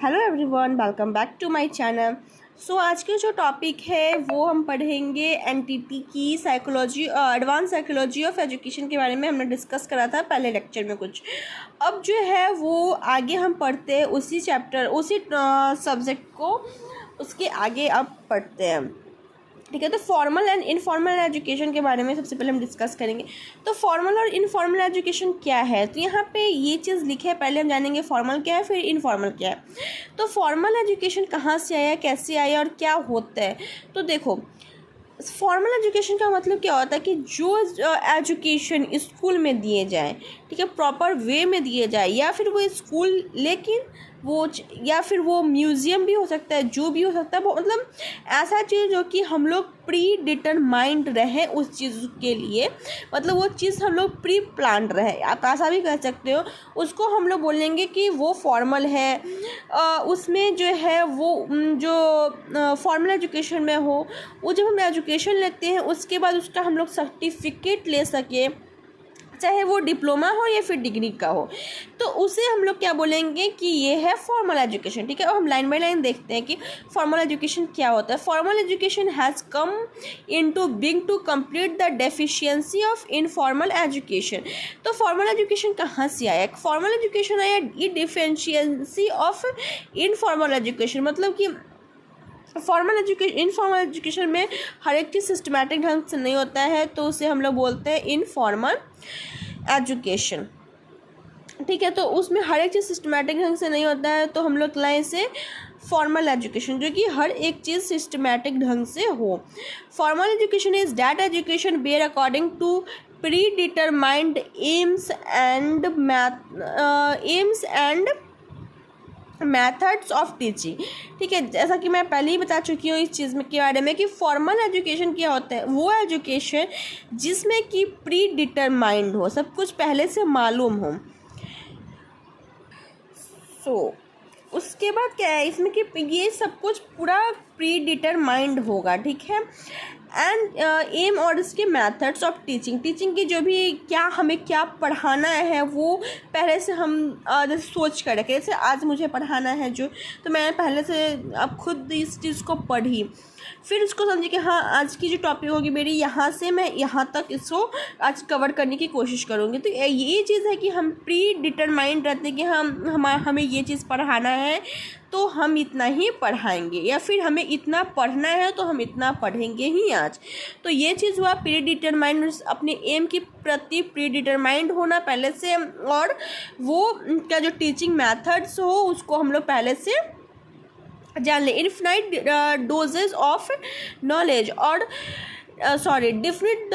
Hello everyone, welcome back to my channel. So आज के जो टॉपिक है वो हम पढ़ेंगे एनटीटी की psychology, advance psychology of education के बारे में। हमने डिस्कस करा था पहले लेक्चर में कुछ। अब जो है वो आगे हम पढ़ते हैं उसी चैप्टर, उसी सब्जेक्ट को उसके आगे अब पढ़ते हैं। ठीक है, तो फॉर्मल एंड इनफॉर्मल एजुकेशन के बारे में सबसे पहले हम डिस्कस करेंगे। तो फॉर्मल और इनफॉर्मल एजुकेशन क्या है, तो यहाँ पे ये चीज़ लिखे है। पहले हम जानेंगे फॉर्मल क्या है, फिर इनफॉर्मल क्या है। तो फॉर्मल एजुकेशन कहाँ से आया, कैसे आया और क्या होता है। तो देखो, फॉर्मल एजुकेशन का मतलब क्या होता है कि जो एजुकेशन स्कूल में दिए जाए, ठीक है, प्रॉपर वे में दिए जाए, या फिर वो स्कूल लेकिन वो या फिर वो म्यूज़ियम भी हो सकता है, जो भी हो सकता है, वो मतलब ऐसा चीज़ जो कि हम लोग प्री डिटरमाइंड रहे उस चीज़ के लिए, मतलब वो चीज़ हम लोग प्री प्लान रहे, आप ऐसा भी कह सकते हो। उसको हम लोग बोलेंगे कि वो फॉर्मल है। उसमें जो है वो जो फॉर्मल एजुकेशन में हो, वो जब हम एजुकेशन लेते हैं उसके बाद उसका हम लोग सर्टिफिकेट ले सके, चाहे वो डिप्लोमा हो या फिर डिग्री का हो, तो उसे हम लोग क्या बोलेंगे कि ये है फॉर्मल एजुकेशन। ठीक है, और हम लाइन बाय लाइन देखते हैं कि फॉर्मल एजुकेशन क्या होता है। Formal education has come into bing to complete the deficiency of informal education. तो फॉर्मल एजुकेशन कहाँ से आया? फॉर्मल एजुकेशन आया ये डिफिशिएंसी ऑफ इनफॉर्मल एजुकेशन, मतलब कि फॉर्मल एजुकेशन, इनफॉर्मल एजुकेशन में हर एक चीज़ सिस्टमैटिक ढंग से नहीं होता है, तो उसे हम लोग बोलते हैं इनफॉर्मल एजुकेशन। ठीक है, तो उसमें हर एक चीज़ सिस्टमैटिक ढंग से नहीं होता है, तो हम लोग लाएं इसे फॉर्मल एजुकेशन, जो कि हर एक चीज़ सिस्टमैटिक ढंग से हो। Formal education is that education where according to predetermined aims and methods of teaching. ठीक है, जैसा कि मैं पहले ही बता चुकी हूँ इस चीज़ में के बारे में कि फॉर्मल एजुकेशन क्या होता है। वो एजुकेशन जिसमें कि प्री डिटरमाइंड हो, सब कुछ पहले से मालूम हो। उसके बाद क्या है इसमें कि ये सब कुछ पूरा प्री डिटरमाइंड होगा। ठीक है, एंड एम और इसके मेथड्स ऑफ टीचिंग की जो भी क्या हमें क्या पढ़ाना है वो पहले से हम जैसे सोच कर रखें। जैसे आज मुझे पढ़ाना है जो, तो मैंने पहले से अब खुद इस चीज़ को पढ़ी, फिर उसको समझी कि हाँ आज की जो टॉपिक होगी मेरी, यहाँ से मैं यहाँ तक इसको आज कवर करने की कोशिश करूँगी। तो ये चीज़ है कि हम प्री डिटरमाइंड रहते हैं कि हमें ये चीज़ पढ़ाना है तो हम इतना ही पढ़ाएंगे, या फिर हमें इतना पढ़ना है तो हम इतना पढ़ेंगे ही आज। तो ये चीज़ हुआ प्री डिटरमाइंड, अपने एम के प्रति प्री डिटरमाइंड होना पहले से, और वो का जो टीचिंग मेथड्स हो उसको हम लोग पहले से जान ले। इनफिनाइट डोजेज ऑफ नॉलेज और डिफिनिट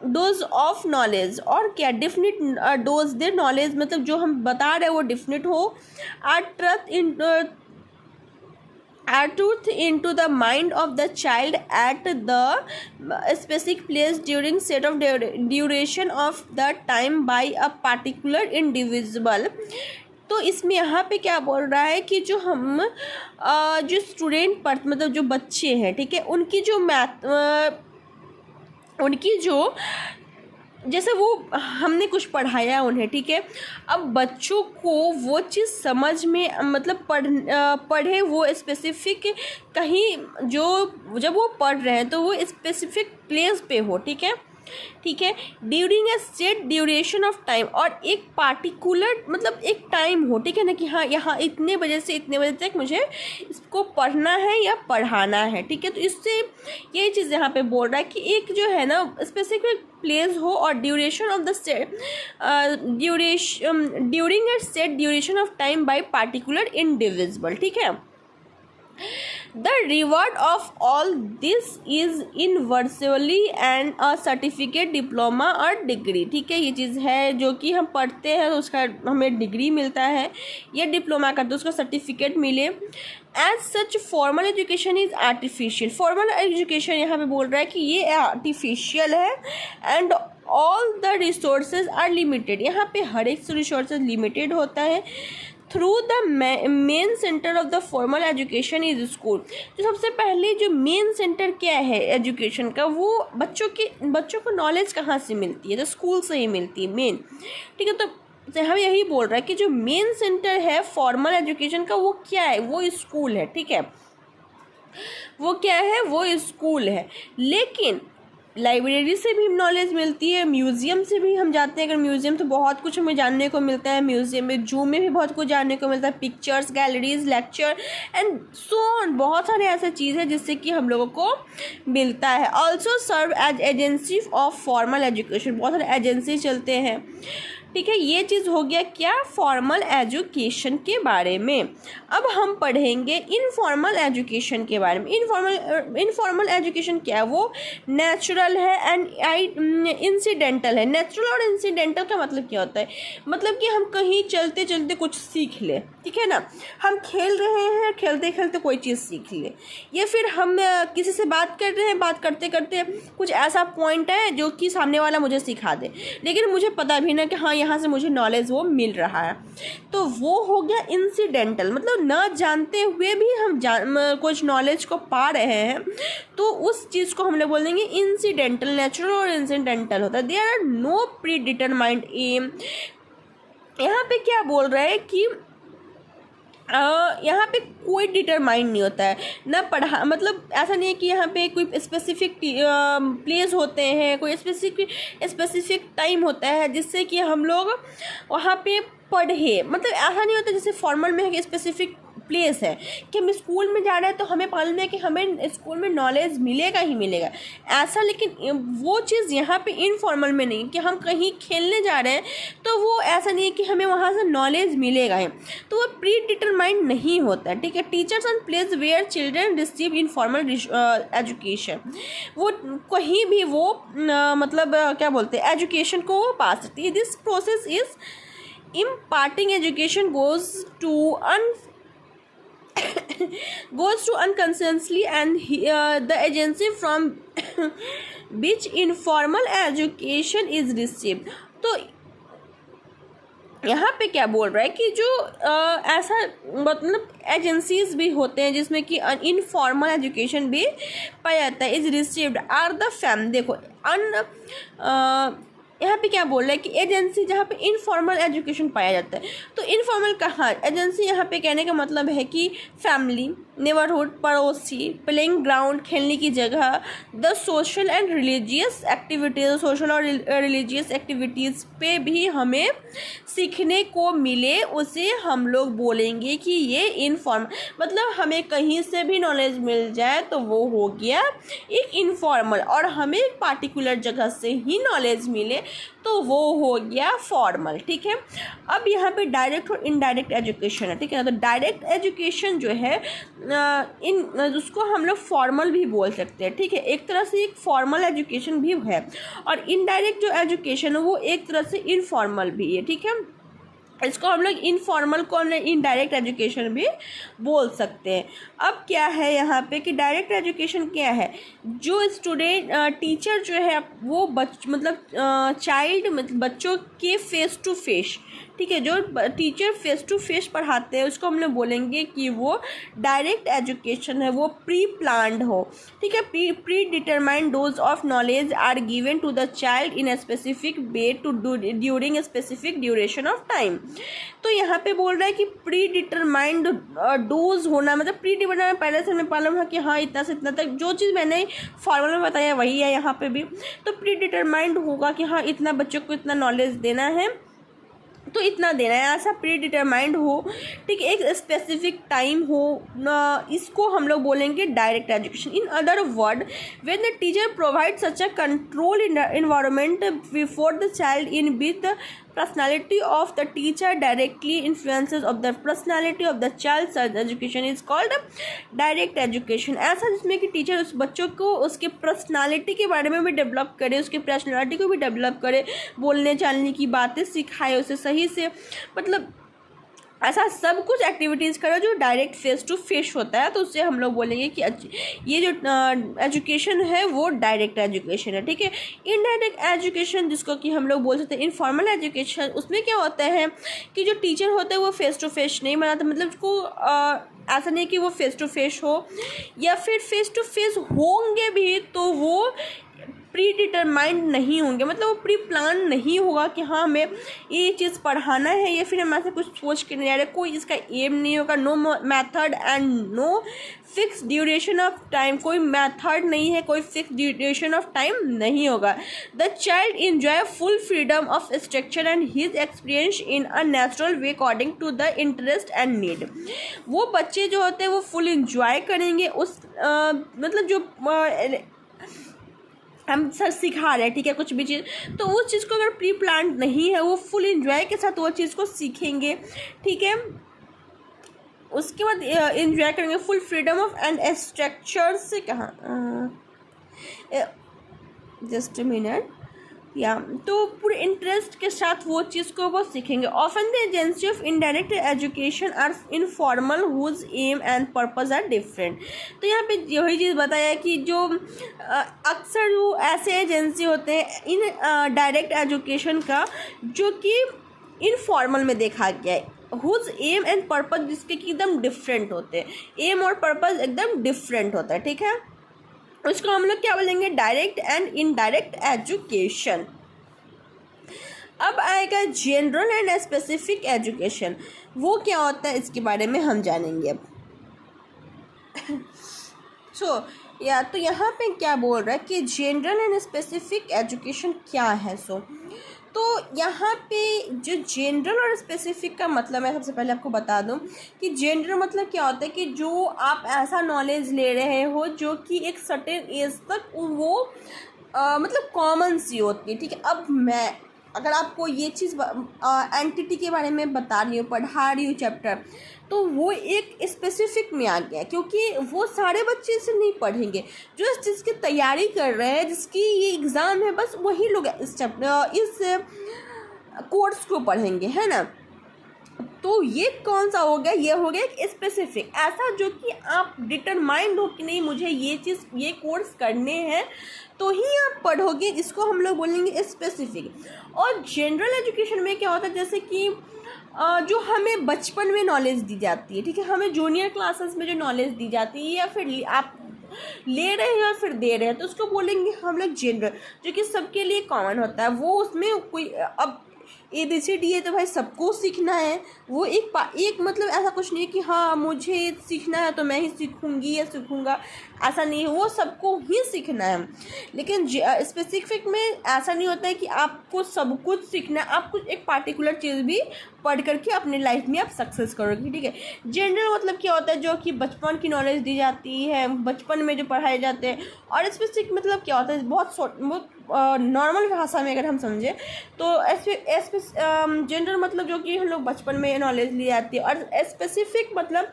डोज ऑफ नॉलेज, और क्या डिफिनिट डोज दे नॉलेज, मतलब जो हम बता रहे हैं वो डिफिनिट हो। Are truth into the mind of the child at the specific place during set of duration of the time by a particular individual। तो इसमें यहाँ पे क्या बोल रहा है कि जो हम जो स्टूडेंट मतलब जो बच्चे हैं, ठीक है, उनकी जो जैसे वो हमने कुछ पढ़ाया उन्हें, ठीक है, अब बच्चों को वो चीज़ समझ में, मतलब पढ़े वो स्पेसिफिक कहीं, जो जब वो पढ़ रहे हैं तो वो स्पेसिफिक प्लेस पे हो। ठीक है, during a set duration of time, और एक पार्टिकुलर मतलब एक टाइम हो, ठीक है ना, कि हाँ यहाँ इतने बजे से इतने बजे तक मुझे इसको पढ़ना है या पढ़ाना है। ठीक है, तो इससे ये चीज़ यहाँ पे बोल रहा है कि एक जो है ना स्पेसिफिक प्लेस हो और duration of the set during a set duration of time by particular individual. ठीक है, The reward of all this is inversely and a certificate, diploma और डिग्री। ठीक है, ये चीज़ है जो कि हम पढ़ते हैं तो उसका हमें डिग्री मिलता है, या डिप्लोमा करते उसका सर्टिफिकेट मिले। As such formal education is artificial. Formal education यहाँ पे बोल रहा है कि ये आर्टिफिशियल है, and all the resources are limited. यहाँ पे हर एक रिसोर्सेज लिमिटेड होता है। Through the main centre of the formal education is school. तो सबसे पहले जो मेन सेंटर क्या है एजुकेशन का, वो बच्चों को नॉलेज कहाँ से मिलती है, तो स्कूल से ही मिलती है मेन। ठीक है, तो हमें यही बोल रहा है कि जो मेन सेंटर है फॉर्मल एजुकेशन का वो क्या है, वो स्कूल है, ठीक है, वो क्या है, वो स्कूल है। लेकिन लाइब्रेरी से भी नॉलेज मिलती है, म्यूज़ियम से भी हम जाते हैं, अगर म्यूज़ियम तो बहुत कुछ हमें जानने को मिलता है, म्यूज़ियम में, जू में भी बहुत कुछ जानने को मिलता है, pictures, galleries, lecture and so on, बहुत सारे ऐसे चीज़ है जिससे कि हम लोगों को मिलता है। Also serve as agency of formal education, बहुत सारे एजेंसी चलते हैं, ठीक है। ये चीज़ हो गया क्या, फॉर्मल एजुकेशन के बारे में। अब हम पढ़ेंगे इनफॉर्मल एजुकेशन के बारे में। इनफॉर्मल एजुकेशन क्या है, वो नेचुरल है एंड इंसिडेंटल है। नेचुरल और इंसिडेंटल का मतलब क्या होता है, मतलब कि हम कहीं चलते चलते कुछ सीख ले, ठीक है ना, हम खेल रहे हैं, खेलते खेलते कोई चीज़ सीख ले, या फिर हम किसी से बात कर रहे हैं, बात करते करते कुछ ऐसा पॉइंट है जो कि सामने वाला मुझे सिखा दे, लेकिन मुझे पता भी ना कि हाँ यहाँ से मुझे नॉलेज वो मिल रहा है, तो वो हो गया इंसिडेंटल। मतलब ना जानते हुए भी हम कुछ नॉलेज को पा रहे हैं, तो उस चीज़ को हम लोग बोल देंगे इंसिडेंटल। नेचुरल और इंसिडेंटल होता है। There are no predetermined aim. यहाँ पे क्या बोल रहा है कि यहाँ पे कोई डिटरमाइंड नहीं होता है ना, मतलब ऐसा नहीं है कि यहाँ पे कोई स्पेसिफिक प्लेस होते हैं, कोई स्पेसिफिक टाइम होता है जिससे कि हम लोग वहाँ पे पढ़े। मतलब ऐसा नहीं होता जैसे फॉर्मल में है कि स्पेसिफिक प्लेस है कि हम स्कूल में जा रहे हैं तो हमें मालूम है कि हमें स्कूल में नॉलेज मिलेगा ही मिलेगा, ऐसा। लेकिन वो चीज़ यहाँ पे इनफॉर्मल में नहीं कि हम कहीं खेलने जा रहे हैं तो वो ऐसा नहीं है कि हमें वहाँ से नॉलेज मिलेगा ही, तो वो प्री डिटरमाइंड नहीं होता है, ठीक है। Teachers and place where children receive informal education, वो कहीं भी वो मतलब क्या बोलते हैं एजुकेशन को पा सकती है। This process is imparting education goes to unconsciously and the agency from which informal education is received। तो यहाँ पे क्या बोल रहा है कि जो ऐसा मतलब एजेंसीज भी होते हैं जिसमें कि इनफॉर्मल एजुकेशन भी पाया जाता है, is received are the fam. देखो यहाँ पे क्या बोल रहा है कि एजेंसी जहाँ पे इनफॉर्मल एजुकेशन पाया जाता है, तो इनफॉर्मल कहाँ, एजेंसी यहाँ पे कहने का मतलब है कि फैमिली, नेबरहुड, पड़ोसी, प्लेइंग ग्राउंड, खेलने की जगह, the social and religious activities, social और रिलीजियस एक्टिविटीज़ पे भी हमें सीखने को मिले, उसे हम लोग बोलेंगे कि ये इनफॉर्मल। मतलब हमें कहीं से भी नॉलेज मिल जाए तो वो हो गया एक इनफॉर्मल, और हमें एक पार्टिकुलर जगह से ही नॉलेज मिले तो वो हो गया फॉर्मल, ठीक है। अब यहाँ पे डायरेक्ट और इनडायरेक्ट एजुकेशन है, ठीक है। तो डायरेक्ट एजुकेशन जो है उसको हम लोग फॉर्मल भी बोल सकते हैं, ठीक है, एक तरह से एक फॉर्मल एजुकेशन भी है, और इनडायरेक्ट जो एजुकेशन है वो एक तरह से इनफॉर्मल भी है, ठीक है। इसको हम लोग इनफॉर्मल को इनडायरेक्ट एजुकेशन भी बोल सकते हैं। अब क्या है यहाँ पे कि डायरेक्ट एजुकेशन क्या है, जो स्टूडेंट टीचर जो है वो बच्चों के फेस टू फेस, ठीक है, जो टीचर फेस टू फेस पढ़ाते हैं उसको हम लोग बोलेंगे कि वो डायरेक्ट एजुकेशन है, वो प्री प्लान्ड हो, ठीक है। Predetermined dose of knowledge are given to the child in a specific way to during a specific duration of time. तो यहाँ पे बोल रहा है कि प्री डिटरमाइंड डोज होना, मतलब प्री डिटरमाइंड पहले से हमें मालूम है कि हाँ इतना से इतना तक, जो चीज़ मैंने फॉर्मूला में बताया वही है यहाँ पे भी, तो प्री डिटरमाइंड होगा कि हाँ इतना बच्चों को इतना नॉलेज देना है तो इतना देना है, ऐसा प्री डिटरमाइंड हो, ठीक है, एक स्पेसिफिक टाइम हो, इसको हम लोग बोलेंगे direct education. In other word, when the teacher provide such a control environment before the child in with personality of the teacher directly influences of the personality of the child, such education is called direct education। ऐसा जिसमें कि teacher उस बच्चों को उसके personality के बारे में भी डेवलप करे, उसके पर्सनालिटी को भी डेवलप करे, बोलने चालने की बातें सिखाए उसे सही से, मतलब ऐसा सब कुछ एक्टिविटीज़ करो जो डायरेक्ट फेस टू फेस होता है, तो उससे हम लोग बोलेंगे कि ये जो एजुकेशन है वो डायरेक्ट एजुकेशन है, ठीक है। इनडायरेक्ट एजुकेशन जिसको कि हम लोग बोल सकते हैं इनफॉर्मल एजुकेशन, उसमें क्या होता है कि जो टीचर होते हैं वो फेस टू फेस नहीं बनाते, मतलब उसको ऐसा नहीं कि वो फेस टू फेस हो, या फिर फेस टू फेस होंगे भी तो वो प्री डिटरमाइंड नहीं होंगे, मतलब वो प्री प्लान नहीं होगा कि हाँ हमें ये चीज़ पढ़ाना है या फिर हम ऐसे कुछ सोच के नहीं जा रहे, कोई इसका एम नहीं होगा। No method and no fix duration of time, कोई मेथड नहीं है, कोई फिक्स ड्यूरेशन ऑफ टाइम नहीं होगा। The child enjoy full freedom of structure and his experience in a natural way according to the interest and need. वो बच्चे जो होते हैं वो फुल इंजॉय करेंगे उस मतलब जो हम सर सिखा रहे हैं, ठीक है, कुछ भी चीज़, तो उस चीज़ को अगर प्री प्लान नहीं है वो फुल इंजॉय के साथ वो चीज़ को सीखेंगे, ठीक है। उसके बाद इंजॉय करेंगे full freedom of and structure से, कहाँ जस्ट अ मिनट, या तो पूरे इंटरेस्ट के साथ वो चीज़ को वो सीखेंगे। Often the agency of indirect education are informal whose aim and purpose are different. तो यहाँ पे यही चीज़ बताया कि जो अक्सर वो ऐसे एजेंसी होते हैं इन डायरेक्ट एजुकेशन का जो कि इनफॉर्मल में देखा गया है, हुज एम एंड पर्पस जिसके कि एकदम डिफरेंट होते हैं, एम और पर्पस एकदम डिफरेंट होता है, ठीक है। उसको हम लोग क्या बोलेंगे, डायरेक्ट एंड इनडायरेक्ट एजुकेशन। अब आएगा जनरल एंड स्पेसिफिक एजुकेशन, वो क्या होता है इसके बारे में हम जानेंगे अब। तो यहाँ पे क्या बोल रहा है कि जनरल एंड स्पेसिफिक एजुकेशन क्या है। तो यहाँ पे जो जनरल और स्पेसिफिक का मतलब मैं सबसे पहले आपको बता दूँ कि जनरल मतलब क्या होता है कि जो आप ऐसा नॉलेज ले रहे हो जो कि एक सर्टेन एज तक वो मतलब कॉमन सी होती है, ठीक है। अब मैं अगर आपको ये चीज़ एंटिटी के बारे में बता रही हूँ, पढ़ा रही हूँ चैप्टर, तो वो एक स्पेसिफिक में आ गया क्योंकि वो सारे बच्चे इसे नहीं पढ़ेंगे। जो इस चीज़ की तैयारी कर रहे हैं, जिसकी ये एग्ज़ाम है, बस वही लोग इस कोर्स को पढ़ेंगे, है ना। तो ये कौन सा हो गया, ये हो गया एक स्पेसिफिक, ऐसा जो कि आप डिटरमाइंड हो कि नहीं मुझे ये चीज़ ये कोर्स करने हैं तो ही आप पढ़ोगे, इसको हम लोग बोलेंगे स्पेसिफिक। और जनरल एजुकेशन में क्या होता है, जैसे कि जो हमें बचपन में नॉलेज दी जाती है, ठीक है, हमें जूनियर क्लासेस में जो नॉलेज दी जाती है या फिर आप ले रहे हैं या फिर दे रहे हैं, तो उसको बोलेंगे हम लोग जनरल, जो कि सबके लिए कॉमन होता है। वो उसमें कोई अब ABCD है तो भाई सबको सीखना है, वो एक मतलब ऐसा कुछ नहीं है कि हाँ मुझे सीखना है तो मैं ही सीखूंगी या सीखूंगा, ऐसा नहीं है, वो सबको ही सीखना है। लेकिन स्पेसिफिक में ऐसा नहीं होता है कि आपको सब कुछ सीखना है, आप कुछ एक पार्टिकुलर चीज़ भी पढ़ करके अपने लाइफ में आप सक्सेस करोगे, ठीक है। जनरल मतलब क्या होता है, जो कि बचपन की नॉलेज दी जाती है, बचपन में जो पढ़ाए जाते हैं। और स्पेसिफिक मतलब क्या होता है, बहुत नॉर्मल भाषा में अगर हम समझें तो जनरल मतलब जो कि हम लोग बचपन में नॉलेज ली जाती है, और स्पेसिफिक मतलब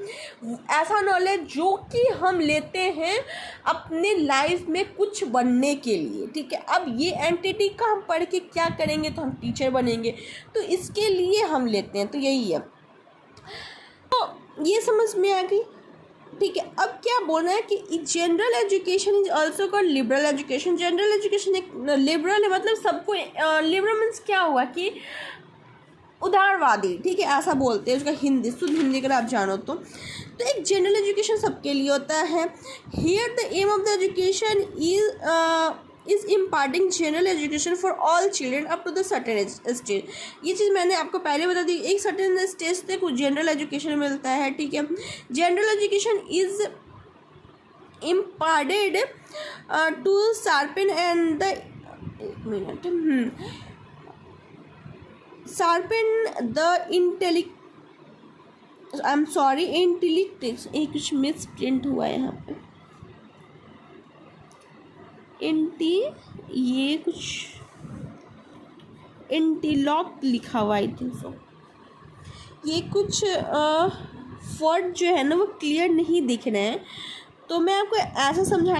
ऐसा नॉलेज जो कि हम लेते हैं अपने लाइफ में कुछ बनने के लिए, ठीक है। अब ये एंटिटी का हम पढ़ के क्या करेंगे, तो हम टीचर बनेंगे, तो इसके लिए हम लेते हैं, तो यही है। तो ये समझ में आ गई, ठीक है। अब क्या बोलना है कि general education is also called liberal education. General education एक लिबरल है, मतलब सबको, लिबरल मीन्स क्या हुआ कि उदारवादी, ठीक है, ऐसा बोलते हैं उसका हिंदी, शुद्ध हिंदी अगर आप जानो तो एक जनरल एजुकेशन सबके लिए होता है। Here the aim of the education is imparting general education for all children up to the certain stage. ये चीज़ मैंने आपको पहले बता दी, एक सर्टेन स्टेज तक कुछ जनरल एजुकेशन मिलता है, ठीक है। General education is imparted to sharpen and the sharpen the intellect, I am sorry, intellect, एक कुछ मिस प्रिंट हुआ है यहाँ पे, ये कुछ इंटीलॉक लिखा हुआ, आई थिंक सो। ये कुछ वर्ड जो है ना वो क्लियर नहीं दिख रहे हैं, तो मैं आपको ऐसा समझा